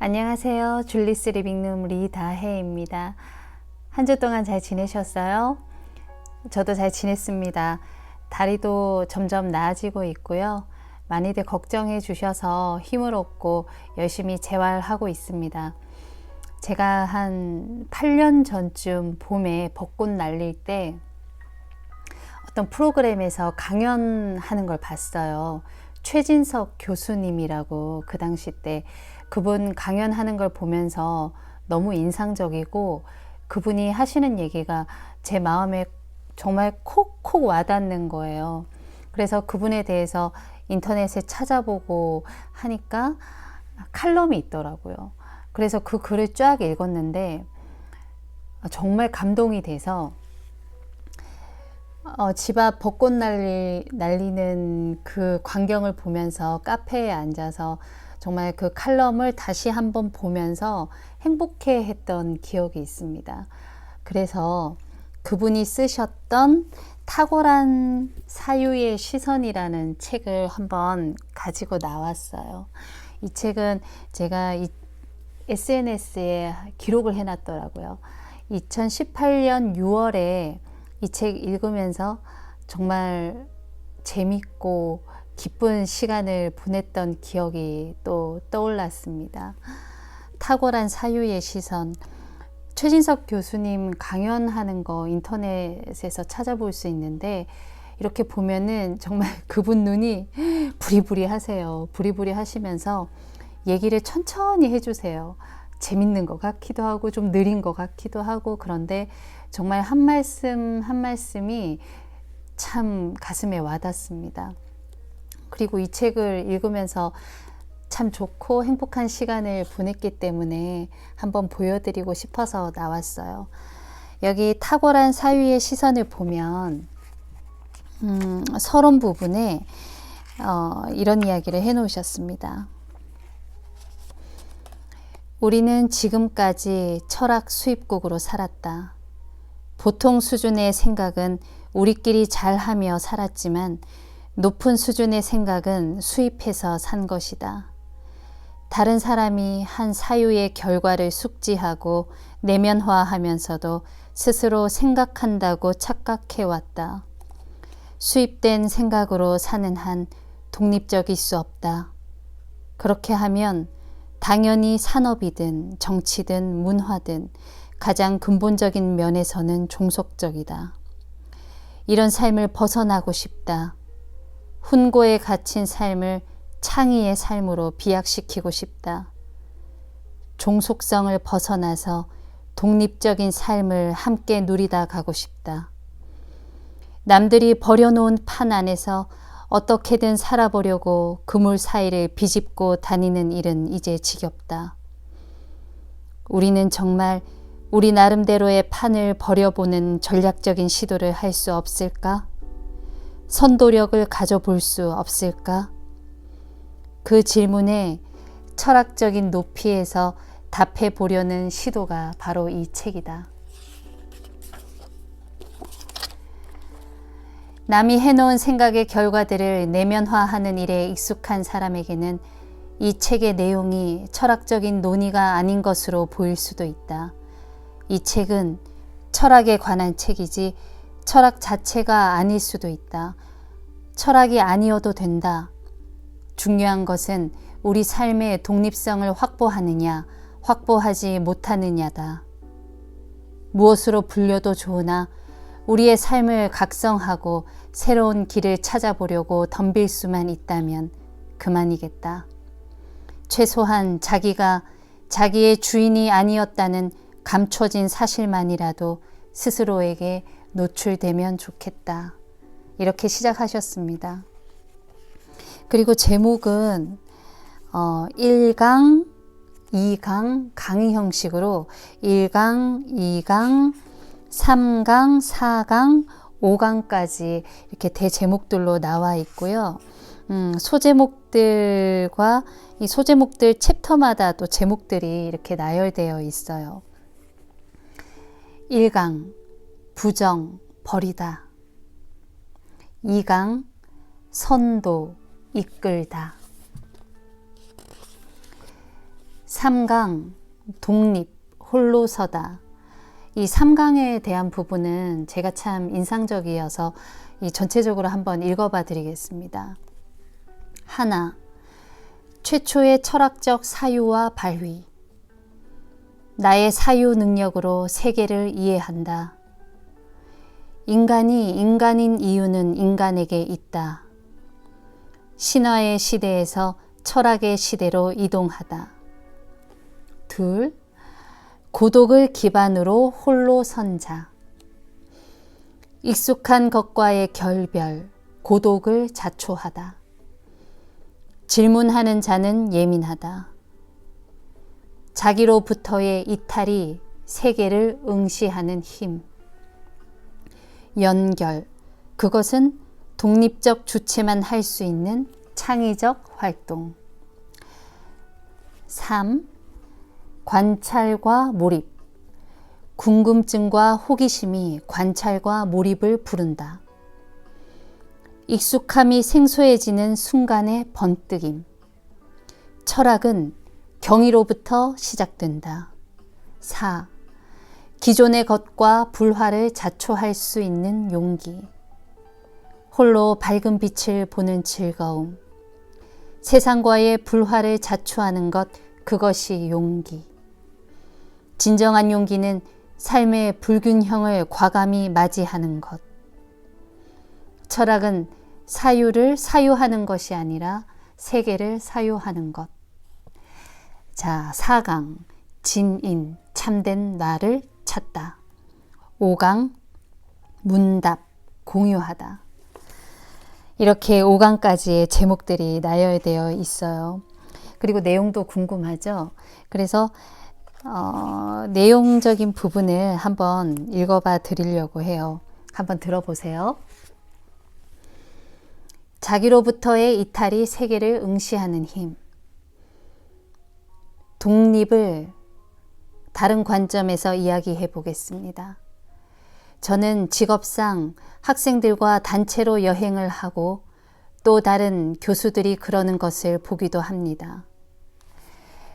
안녕하세요. 줄리스 리빙룸 리다혜입니다. 한 주 동안 잘 지내셨어요? 저도 잘 지냈습니다. 다리도 점점 나아지고 있고요. 많이들 걱정해 주셔서 힘을 얻고 열심히 재활하고 있습니다. 제가 한 8년 전쯤 봄에 벚꽃 날릴 때 어떤 프로그램에서 강연하는 걸 봤어요. 최진석 교수님이라고 그 당시 때 그분 강연하는 걸 보면서 너무 인상적이고 그분이 하시는 얘기가 제 마음에 정말 콕콕 와닿는 거예요. 그래서 그분에 대해서 인터넷에 찾아보고 하니까 칼럼이 있더라고요. 그래서 그 글을 쫙 읽었는데 정말 감동이 돼서 집 앞 벚꽃 날리는 그 광경을 보면서 카페에 앉아서 정말 그 칼럼을 다시 한번 보면서 행복해 했던 기억이 있습니다. 그래서 그분이 쓰셨던 탁월한 사유의 시선이라는 책을 한번 가지고 나왔어요. 이 책은 제가 SNS에 기록을 해놨더라고요. 2018년 6월에 이 책 읽으면서 정말 재밌고 기쁜 시간을 보냈던 기억이 또 떠올랐습니다. 탁월한 사유의 시선. 최진석 교수님 강연하는 거 인터넷에서 찾아볼 수 있는데 이렇게 보면은 정말 그분 눈이 부리부리 하세요. 부리부리 하시면서 얘기를 천천히 해주세요. 재밌는 것 같기도 하고 좀 느린 것 같기도 하고 그런데 정말 한 말씀 한 말씀이 참 가슴에 와닿습니다. 그리고 이 책을 읽으면서 참 좋고 행복한 시간을 보냈기 때문에 한번 보여드리고 싶어서 나왔어요. 여기 탁월한 사유의 시선을 보면 서론 부분에 이런 이야기를 해놓으셨습니다. 우리는 지금까지 철학 수입국으로 살았다. 보통 수준의 생각은 우리끼리 잘하며 살았지만 높은 수준의 생각은 수입해서 산 것이다. 다른 사람이 한 사유의 결과를 숙지하고 내면화하면서도 스스로 생각한다고 착각해왔다. 수입된 생각으로 사는 한 독립적일 수 없다. 그렇게 하면 당연히 산업이든 정치든 문화든 가장 근본적인 면에서는 종속적이다. 이런 삶을 벗어나고 싶다. 훈고에 갇힌 삶을 창의의 삶으로 비약시키고 싶다. 종속성을 벗어나서 독립적인 삶을 함께 누리다 가고 싶다. 남들이 버려놓은 판 안에서 어떻게든 살아보려고 그물 사이를 비집고 다니는 일은 이제 지겹다. 우리는 정말 우리 나름대로의 판을 버려보는 전략적인 시도를 할 수 없을까? 선도력을 가져볼 수 없을까? 그 질문에 철학적인 높이에서 답해 보려는 시도가 바로 이 책이다. 남이 해놓은 생각의 결과들을 내면화하는 일에 익숙한 사람에게는 이 책의 내용이 철학적인 논의가 아닌 것으로 보일 수도 있다. 이 책은 철학에 관한 책이지 철학 자체가 아닐 수도 있다. 철학이 아니어도 된다. 중요한 것은 우리 삶의 독립성을 확보하느냐, 확보하지 못하느냐다. 무엇으로 불려도 좋으나 우리의 삶을 각성하고 새로운 길을 찾아보려고 덤빌 수만 있다면 그만이겠다. 최소한 자기가 자기의 주인이 아니었다는 감춰진 사실만이라도 스스로에게 노출되면 좋겠다. 이렇게 시작하셨습니다. 그리고 제목은 1강, 2강, 강의 형식으로 1강, 2강, 3강, 4강, 5강까지 이렇게 대제목들로 나와 있고요. 소제목들과 이 소제목들 챕터마다 또 제목들이 이렇게 나열되어 있어요. 1강, 부정, 버리다. 2강, 선도, 이끌다. 3강, 독립, 홀로 서다. 이 3강에 대한 부분은 제가 참 인상적이어서 이 전체적으로 한번 읽어봐 드리겠습니다. 하나, 최초의 철학적 사유와 발휘. 나의 사유 능력으로 세계를 이해한다. 인간이 인간인 이유는 인간에게 있다. 신화의 시대에서 철학의 시대로 이동하다. 둘, 고독을 기반으로 홀로 선 자. 익숙한 것과의 결별, 고독을 자초하다. 질문하는 자는 예민하다. 자기로부터의 이탈이 세계를 응시하는 힘. 연결, 그것은 독립적 주체만 할 수 있는 창의적 활동. 3. 관찰과 몰입. 궁금증과 호기심이 관찰과 몰입을 부른다. 익숙함이 생소해지는 순간의 번뜩임. 철학은 경이로부터 시작된다. 4. 기존의 것과 불화를 자초할 수 있는 용기. 홀로 밝은 빛을 보는 즐거움. 세상과의 불화를 자초하는 것, 그것이 용기. 진정한 용기는 삶의 불균형을 과감히 맞이하는 것. 철학은 사유를 사유하는 것이 아니라 세계를 사유하는 것. 자, 4강, 진인, 참된 나를 찾다. 5강, 문답, 공유하다. 이렇게 5강까지의 제목들이 나열되어 있어요. 그리고 내용도 궁금하죠? 그래서 내용적인 부분을 한번 읽어봐 드리려고 해요. 한번 들어보세요. 자기로부터의 이탈이 세계를 응시하는 힘. 독립을 다른 관점에서 이야기해 보겠습니다. 저는 직업상 학생들과 단체로 여행을 하고 또 다른 교수들이 그러는 것을 보기도 합니다.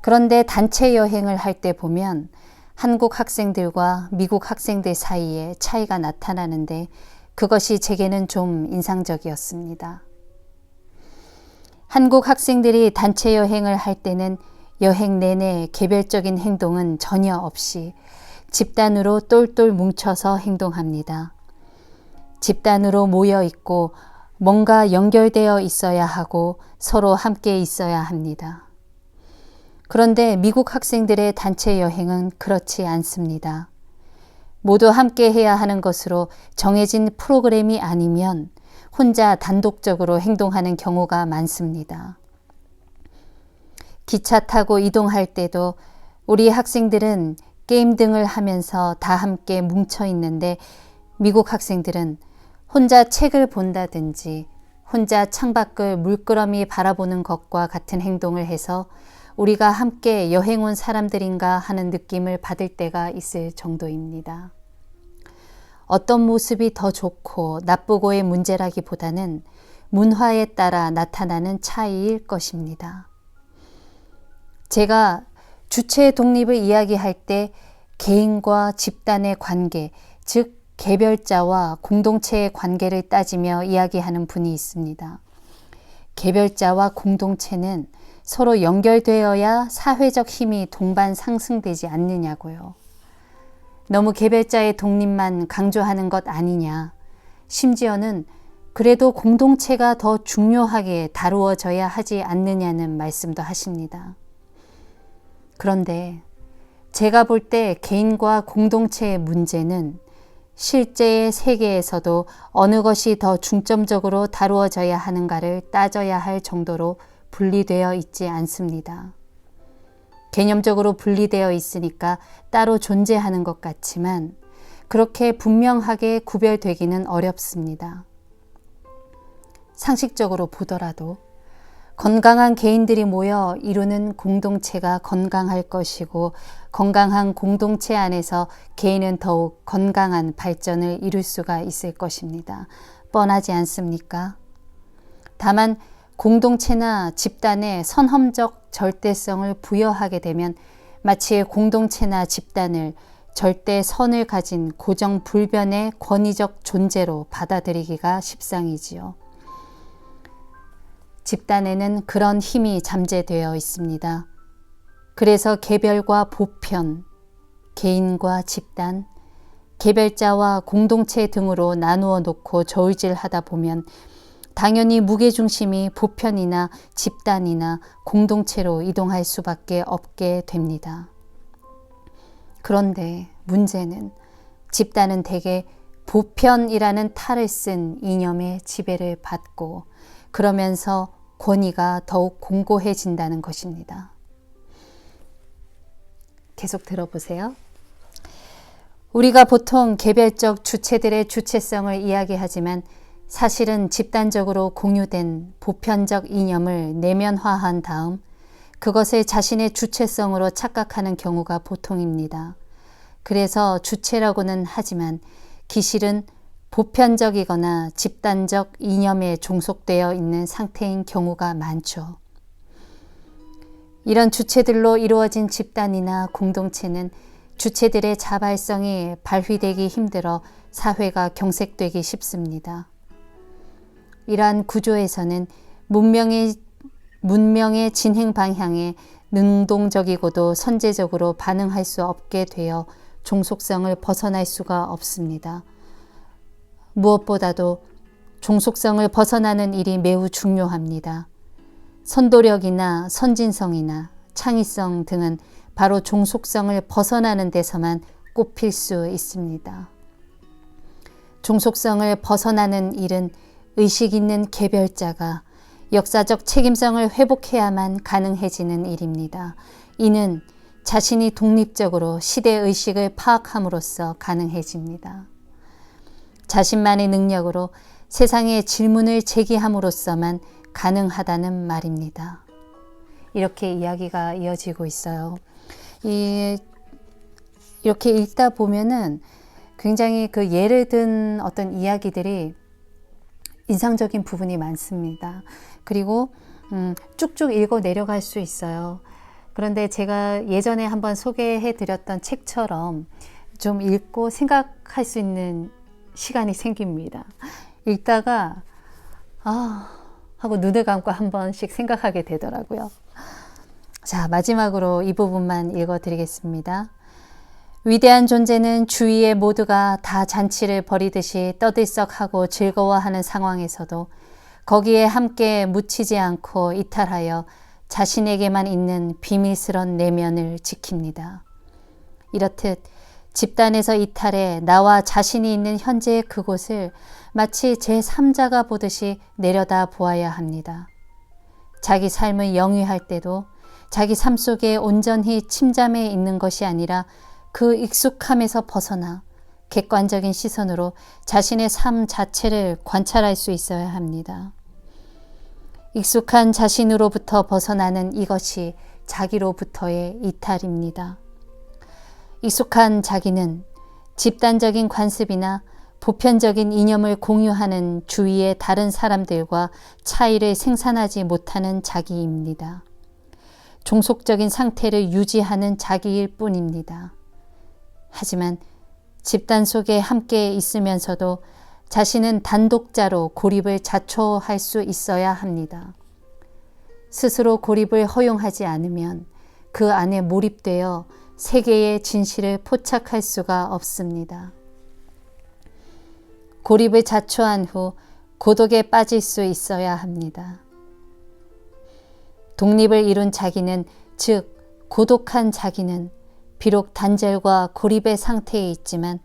그런데 단체 여행을 할 때 보면 한국 학생들과 미국 학생들 사이에 차이가 나타나는데 그것이 제게는 좀 인상적이었습니다. 한국 학생들이 단체 여행을 할 때는 여행 내내 개별적인 행동은 전혀 없이 집단으로 똘똘 뭉쳐서 행동합니다. 집단으로 모여 있고 뭔가 연결되어 있어야 하고 서로 함께 있어야 합니다. 그런데 미국 학생들의 단체 여행은 그렇지 않습니다. 모두 함께 해야 하는 것으로 정해진 프로그램이 아니면 혼자 단독적으로 행동하는 경우가 많습니다. 기차 타고 이동할 때도 우리 학생들은 게임 등을 하면서 다 함께 뭉쳐 있는데 미국 학생들은 혼자 책을 본다든지 혼자 창밖을 물끄러미 바라보는 것과 같은 행동을 해서 우리가 함께 여행 온 사람들인가 하는 느낌을 받을 때가 있을 정도입니다. 어떤 모습이 더 좋고 나쁘고의 문제라기보다는 문화에 따라 나타나는 차이일 것입니다. 제가 주체 독립을 이야기할 때 개인과 집단의 관계, 즉 개별자와 공동체의 관계를 따지며 이야기하는 분이 있습니다. 개별자와 공동체는 서로 연결되어야 사회적 힘이 동반 상승되지 않느냐고요. 너무 개별자의 독립만 강조하는 것 아니냐. 심지어는 그래도 공동체가 더 중요하게 다루어져야 하지 않느냐는 말씀도 하십니다. 그런데 제가 볼 때 개인과 공동체의 문제는 실제의 세계에서도 어느 것이 더 중점적으로 다루어져야 하는가를 따져야 할 정도로 분리되어 있지 않습니다. 개념적으로 분리되어 있으니까 따로 존재하는 것 같지만 그렇게 분명하게 구별되기는 어렵습니다. 상식적으로 보더라도 건강한 개인들이 모여 이루는 공동체가 건강할 것이고 건강한 공동체 안에서 개인은 더욱 건강한 발전을 이룰 수가 있을 것입니다. 뻔하지 않습니까? 다만 공동체나 집단에 선험적 절대성을 부여하게 되면 마치 공동체나 집단을 절대 선을 가진 고정불변의 권위적 존재로 받아들이기가 십상이지요. 집단에는 그런 힘이 잠재되어 있습니다. 그래서 개별과 보편, 개인과 집단, 개별자와 공동체 등으로 나누어 놓고 저울질하다 보면 당연히 무게중심이 보편이나 집단이나 공동체로 이동할 수밖에 없게 됩니다. 그런데 문제는 집단은 대개 보편이라는 탈을 쓴 이념의 지배를 받고 그러면서 권위가 더욱 공고해진다는 것입니다. 계속 들어보세요. 우리가 보통 개별적 주체들의 주체성을 이야기하지만 사실은 집단적으로 공유된 보편적 이념을 내면화한 다음 그것을 자신의 주체성으로 착각하는 경우가 보통입니다. 그래서 주체라고는 하지만 기실은 보편적이거나 집단적 이념에 종속되어 있는 상태인 경우가 많죠. 이런 주체들로 이루어진 집단이나 공동체는 주체들의 자발성이 발휘되기 힘들어 사회가 경색되기 쉽습니다. 이러한 구조에서는 문명의 진행 방향에 능동적이고도 선제적으로 반응할 수 없게 되어 종속성을 벗어날 수가 없습니다. 무엇보다도 종속성을 벗어나는 일이 매우 중요합니다. 선도력이나 선진성이나 창의성 등은 바로 종속성을 벗어나는 데서만 꼽힐 수 있습니다. 종속성을 벗어나는 일은 의식 있는 개별자가 역사적 책임성을 회복해야만 가능해지는 일입니다. 이는 자신이 독립적으로 시대의식을 파악함으로써 가능해집니다. 자신만의 능력으로 세상에 질문을 제기함으로써만 가능하다는 말입니다. 이렇게 이야기가 이어지고 있어요. 이렇게 읽다 보면은 굉장히 그 예를 든 어떤 이야기들이 인상적인 부분이 많습니다. 그리고 쭉쭉 읽어 내려갈 수 있어요. 그런데 제가 예전에 한번 소개해 드렸던 책처럼 좀 읽고 생각할 수 있는 시간이 생깁니다. 읽다가 하고 눈을 감고 한 번씩 생각하게 되더라고요. 자, 마지막으로 이 부분만 읽어 드리겠습니다. 위대한 존재는 주위의 모두가 다 잔치를 벌이듯이 떠들썩하고 즐거워하는 상황에서도 거기에 함께 묻히지 않고 이탈하여 자신에게만 있는 비밀스런 내면을 지킵니다. 이렇듯 집단에서 이탈해 나와 자신이 있는 현재의 그곳을 마치 제3자가 보듯이 내려다 보아야 합니다. 자기 삶을 영위할 때도 자기 삶 속에 온전히 침잠해 있는 것이 아니라 그 익숙함에서 벗어나 객관적인 시선으로 자신의 삶 자체를 관찰할 수 있어야 합니다. 익숙한 자신으로부터 벗어나는 이것이 자기로부터의 이탈입니다. 익숙한 자기는 집단적인 관습이나 보편적인 이념을 공유하는 주위의 다른 사람들과 차이를 생산하지 못하는 자기입니다. 종속적인 상태를 유지하는 자기일 뿐입니다. 하지만 집단 속에 함께 있으면서도 자신은 단독자로 고립을 자초할 수 있어야 합니다. 스스로 고립을 허용하지 않으면 그 안에 몰입되어 세계의 진실을 포착할 수가 없습니다. 고립을 자초한 후 고독에 빠질 수 있어야 합니다. 독립을 이룬 자기는, 즉 고독한 자기는 비록 단절과 고립의 상태에 있지만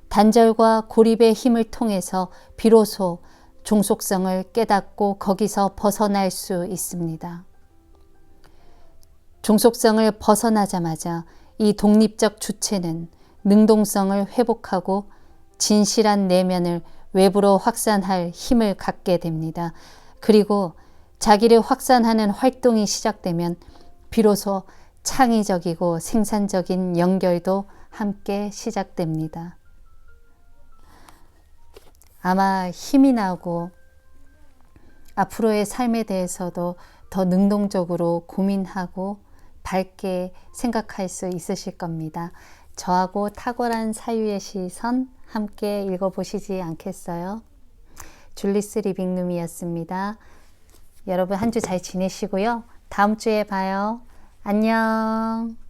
단절과 고립의 힘을 통해서 비로소 종속성을 깨닫고 거기서 벗어날 수 있습니다. 종속성을 벗어나자마자 이 독립적 주체는 능동성을 회복하고 진실한 내면을 외부로 확산할 힘을 갖게 됩니다. 그리고 자기를 확산하는 활동이 시작되면 비로소 창의적이고 생산적인 연결도 함께 시작됩니다. 아마 힘이 나고 앞으로의 삶에 대해서도 더 능동적으로 고민하고 밝게 생각할 수 있으실 겁니다. 저하고 탁월한 사유의 시선 함께 읽어보시지 않겠어요? 줄리스 리빙룸이었습니다. 여러분 한 주 잘 지내시고요. 다음 주에 봐요. 안녕.